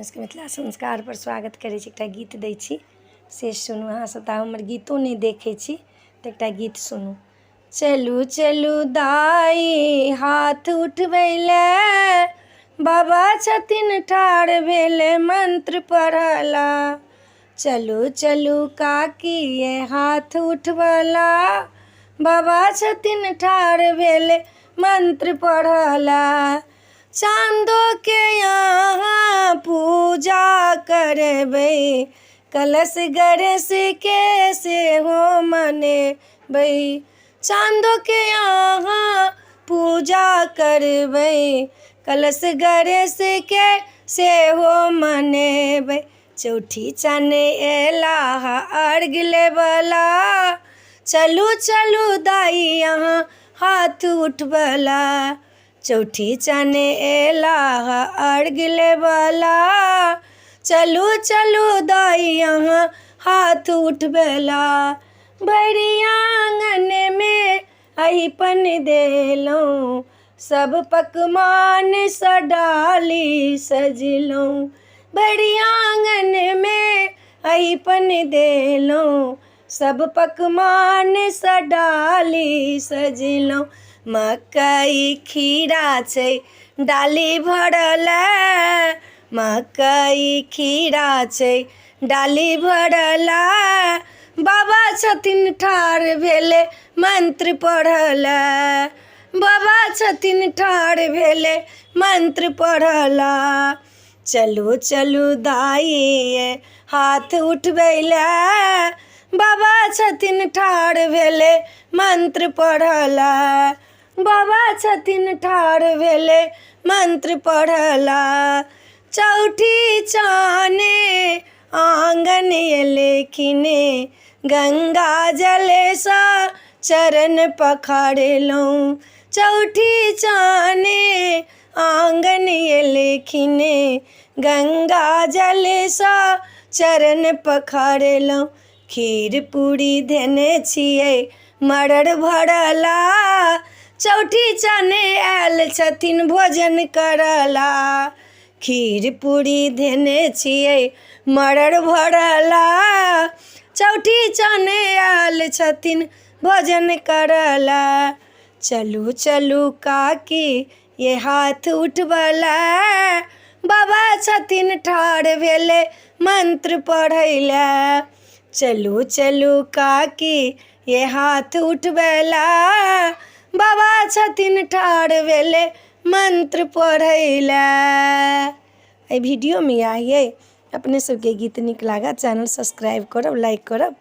अपने सबके मिथिला संस्कार पर स्वागत करै छी। एकटा गीत दै छी से सुनू। अहाँ सब तऽ हमर गीतो नहीं देखै छी तऽ एकटा गीत सुनू। चलू चलू दाई हाथ उठबै ले, बाबा छथिन ठाढ़ भेले मंत्र पढ़ला। चलू चलू काकी ये हाथ उठवला, बाबा छथिन ठाढ़ भेले मंत्र पढ़ला। चांदो के यहाँ पूजा करबै, कलश गणेश के सेहो मनेबै। चांदो के यहाँ पूजा करबै, कलश गणेश के सेहो मनेबै। चौठी चान एला अर्घ लेबला, चलू चलू दाई यहाँ हाथ उठवला। चौठी चान एला अर्घ लेबला, चलू चलू दाई यहाँ हाथ उठवला। भरि आंगन में अहिपन देलहुँ, सब पकवान सँ डाली सजलहुँ। भरि आंगन में अहिपन देलहुँ, सब पकवान सँ डाली सजलहुँ। मकई खीरा छै डाली भरल, मकई खीरा छै डाली भरला। बाबा छथिन ठाढ़ भेले मंत्र पढ़ला, बाबा छथिन ठाढ़ भेले मंत्र पढ़ला। चलू चलू दाई ये हाथ उठबै ले, बाबा छथिन ठाढ़ भेले मंत्र पढ़ला। बाबा छथिन ठाढ़ भेले मंत्र पढ़ला। चौठी चाने आंगन एलखिने, गंगा जल सँ चरण पखारलहुँ। चौठी चाने आंगन एलखिने, गंगा जल सँ चरण पखारलहुँ। खीर पूरी देने छियै मड़ड़ भरला, चौठी चाने आयल छथिन भोजन करला। खीर पूरी देने छियै मड़ड़ भरला, चौठी चाने आयल छथिन भोजन करला। चलू चलू काकी ये हाथ उठवला, बाबा छथिन ठाढ़ भेले मंत्र पढ़ैला। चलू चलू काकी ये हाथ उठवला, बाबा छथिन ठाढ़ भेले मंत्र पढ़ैला। एहि वीडियो में आइए अपने सबके गीत नीक लागत चैनल सब्सक्राइब करब, लाइक करब,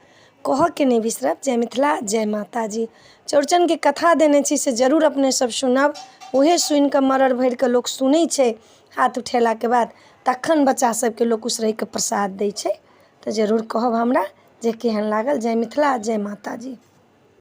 कहके नहीं बिसरब। जय मिथिला जय माता जी। चौड़चन के कथा देने छी से जरूर अपने सब सुनब। उहे सुनि कऽ मरड़ भरि कऽ लोक सुनै छै, हाथ उठेला के बाद तखन बच्चा सबके लोक उसरइ के प्रसाद दै छै। तऽ जरूर कहब हमरा जे केहन लागल। जय मिथिला जय माता जी।